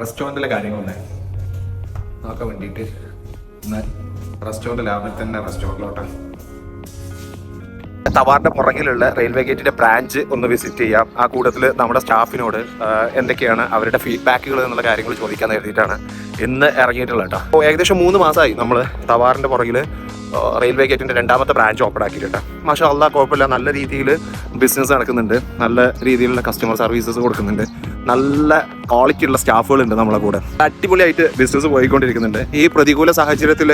റെസ്റ്റോറൻറ്റിലെ കാര്യങ്ങളൊക്കെ നോക്കാൻ വേണ്ടിയിട്ട് ഇന്ന് റെസ്റ്റോറൻറ്റ് ലാബിൽ തന്നെ റെസ്റ്റോറൻറ്റിലോട്ടാണ്. തവാറിന്റെ പുറകിലുള്ള റെയിൽവേ ഗേറ്റിന്റെ ബ്രാഞ്ച് ഒന്ന് വിസിറ്റ് ചെയ്യാം. ആ കൂട്ടത്തിൽ നമ്മുടെ സ്റ്റാഫിനോട് എന്തൊക്കെയാണ് അവരുടെ ഫീഡ്ബാക്കുകൾ എന്നുള്ള കാര്യങ്ങൾ ചോദിക്കാൻ എഴുതിയിട്ടാണ് ഇന്ന് ഇറങ്ങിയിട്ടുള്ളത് കേട്ടോ. അപ്പോൾ ഏകദേശം 3 മാസമായി നമ്മൾ തവാറിന്റെ പുറകിൽ റെയിൽവേ ഗേറ്റിന്റെ 2ാമത്തെ ബ്രാഞ്ച് ഓപ്പൺ ആക്കിയിട്ടുണ്ട്. മാഷാ അല്ലാഹ് കുഴപ്പമില്ല, നല്ല രീതിയിൽ ബിസിനസ് നടക്കുന്നുണ്ട്, നല്ല രീതിയിലുള്ള കസ്റ്റമർ സർവീസസ് കൊടുക്കുന്നുണ്ട്, നല്ല ക്വാളിറ്റി ഉള്ള സ്റ്റാഫുകളുണ്ട് നമ്മളെ കൂടെ. അടിപൊളിയായിട്ട് ബിസിനസ് പോയിക്കൊണ്ടിരിക്കുന്നുണ്ട്. ഈ പ്രതികൂല സാഹചര്യത്തിൽ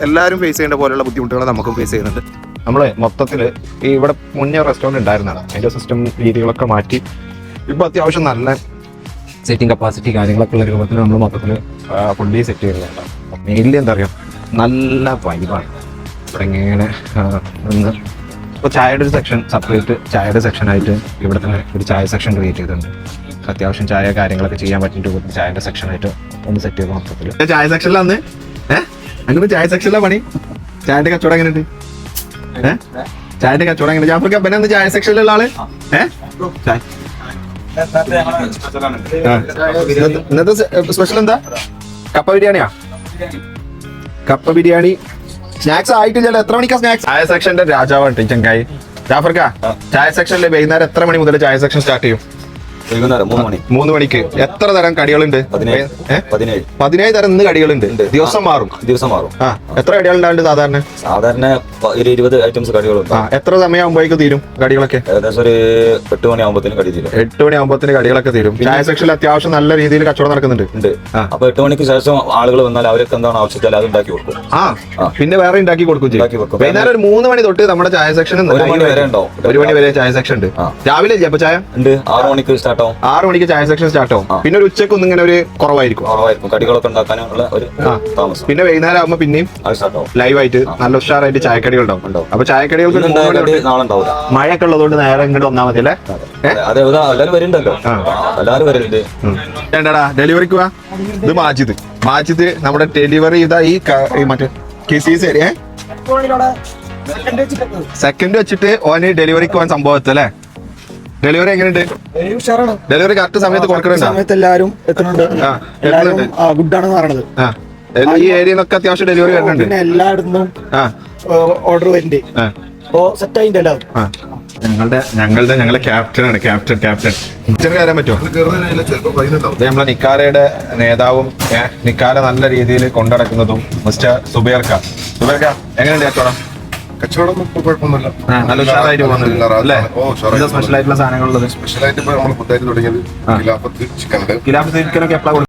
എല്ലാവരും ഫേസ് ചെയ്യേണ്ട പോലെയുള്ള ബുദ്ധിമുട്ടുകൾ നമുക്കും ഫേസ് ചെയ്യുന്നുണ്ട്. നമ്മൾ മൊത്തത്തിൽ ഈ ഇവിടെ മുന്നേ റെസ്റ്റോറൻറ്റ് ഉണ്ടായിരുന്നതാണ്, അതിൻ്റെ സിസ്റ്റം രീതികളൊക്കെ മാറ്റി ഇപ്പോൾ അത്യാവശ്യം നല്ല സെറ്റിംഗ് കപ്പാസിറ്റി കാര്യങ്ങളൊക്കെ ഉള്ള രൂപത്തിൽ നമ്മൾ മൊത്തത്തിൽ ഫുള്ളി സെറ്റ് ചെയ്യുന്നുണ്ട്. മെയിൻലി എന്താ പറയുക, നല്ല വൈബാണ് ഇവിടെ. ഇങ്ങനെ ഒന്ന് ഇപ്പോൾ ചായയുടെ ഒരു സെക്ഷൻ, സെപ്പറേറ്റ് ചായയുടെ സെക്ഷനായിട്ട് ഇവിടെ തന്നെ ഒരു ചായ സെക്ഷൻ ക്രിയേറ്റ് ചെയ്തിട്ടുണ്ട്. അത്യാവശ്യം ചായ കാര്യങ്ങളൊക്കെ ചെയ്യാൻ പറ്റുന്ന രൂപത്തിൽ ചായയുടെ സെക്ഷനായിട്ട് ഒന്ന് സെറ്റ് ചെയ്ത് മൊത്തത്തിൽ. ചായ സെക്ഷനിലാണ് അങ്ങനെ ചായ സെക്ഷനിലാണ് പണി. ചായൻ്റെ കച്ചവടം എങ്ങനെയുണ്ട്? ചായന്റെ കച്ചവടം എങ്ങനെ? ജാഫർക്ക് അപ്പനെ ചായ സെക്ഷനിലുള്ള ആള് ഇന്നത്തെ സ്പെഷ്യൽ എന്താ? കപ്പ ബിരിയാണിയാ? കപ്പ ബിരിയാണി. സ്നാക്സ് ആയിട്ടില്ലല്ലോ. എത്ര മണിക്കാ സ്നാക്സ്? ചായ സെക്ഷന്റെ രാജാവാണ് ചങ്കായി. ജാഫർക്ക, ചായ സെക്ഷനിൽ വൈകുന്നേരം എത്ര മണി മുതൽ ചായ സെക്ഷൻ സ്റ്റാർട്ട് ചെയ്യും? 3 മണിക്ക്. എത്ര തരം കടികളുണ്ട്? 17 തരം ഇന്ന് കടികളുണ്ട്. ദിവസം മാറും. ആ, എത്ര കടികളുണ്ടാവുണ്ട് സാധാരണ? 20 ഐറ്റംസ് കടികളുണ്ട്. എത്ര സമയമാകുമ്പോഴേക്ക് തീരും കടികളൊക്കെ? ഏകദേശം ഒരു 8 മണിയാകുമ്പോഴത്തേനും കടി തീരും. 8 മണിയാകുമ്പോഴത്തേന് കടികളൊക്കെ തീരും. ചായ സെക്ഷനിൽ അത്യാവശ്യം നല്ല രീതിയിൽ കച്ചവടം നടക്കുന്നുണ്ട്. അപ്പൊ 8 മണിക്ക് ശേഷം ആളുകൾ വന്നാൽ അവർക്ക് എന്താണ് ആവശ്യത്തിൽ അത് ഉണ്ടാക്കി കൊടുക്കും. പിന്നെ വേറെ ഉണ്ടാക്കി കൊടുക്കും ചെയ്യും. വൈകുന്നേരം ഒരു 3 മണി തൊട്ട് നമ്മുടെ ചായ സെക്ഷൻ 1 മണി വരെ ഉണ്ടാവും. 1 മണി വരെ ചായ സെക്ഷൻ ഉണ്ട്. രാവിലെ ഇല്ല അപ്പൊ ചായ ഉണ്ട്? 6 മണിക്ക് സ്റ്റാർട്ട് ആവും. 6 മണിക്ക് ചായ സെക്ഷൻ സ്റ്റാർട്ട് ആവും. പിന്നെ ഒരു ഉച്ചക്ക് ഒന്നും ഇങ്ങനെ ഒരു കുറവായിരിക്കും കടികളൊക്കെ ഉണ്ടാക്കാനുള്ള ഒരു താമസം. പിന്നെ വൈകുന്നേരം ആകുമ്പോൾ പിന്നെയും ലൈവായിട്ട് നല്ല ഉഷാറായിട്ട് ചായക്കടികൾ ഉണ്ടാവും. അപ്പൊ ചായക്കടികൾക്ക് മഴയൊക്കെ ഉള്ളതുകൊണ്ട് നേരെ ഇങ്ങോട്ട് വന്നാൽ മതി അല്ലേ? എല്ലാവരും വരുന്നുണ്ടല്ലോ, എല്ലാവരും വരുന്നുണ്ട്. വേണ്ടടാ ഡെലിവറിക്ക് വാ. ഇത് മാജിദ് നമ്മുടെ ഡെലിവറി ചെയ്ത ഈ മറ്റേ കിസീസ് സെക്കൻഡ് വെച്ചിട്ട് ഓന് ഡെലിവറിക്ക് പോകാൻ സംഭവത്ത് അല്ലേ? ഡെലിവറി എങ്ങനെയുണ്ട്? ഡെലിവറി കറക്റ്റ് സമയത്ത് കൊടുക്കണുണ്ട്? എല്ലാവരും എത്തുന്നുണ്ട്. ഗുഡാണെന്ന് പറയണത്. ഈ ഏരിയയിലൊക്കെ അത്യാവശ്യം ഡെലിവറി വരുന്നുണ്ട്. പിന്നെ എല്ലായിടത്തും ഓർഡർ വരുന്നുണ്ട്. അപ്പോ സെറ്റ് ആയിട്ട് എല്ലാവരും. ഞങ്ങളുടെ ക്യാപ്റ്റനാണ്. ക്യാപ്റ്റൻ കയറാൻ പറ്റുമോ? നമ്മളെ നിക്കാരയുടെ നേതാവും നിക്കാര നല്ല രീതിയിൽ കൊണ്ടടക്കുന്നതും മിസ്റ്റർ സുബൈർക്ക. എങ്ങനെയുണ്ട് കച്ചവടം? കുഴപ്പമൊന്നുമില്ല, നല്ല ഉഷാറായിട്ട് പോകുന്നുണ്ട് അല്ലേ? സ്പെഷ്യൽ ആയിട്ടുള്ള സാധനങ്ങളുള്ളത്? സ്പെഷ്യലായിട്ട് നമ്മൾ ഫുഡായിട്ട് തുടങ്ങിയത് ഖിലാഫത്ത് ചിക്കൻ. ഖിലാഫത്ത് ചിക്കനൊക്കെ എപ്പോഴാണ്?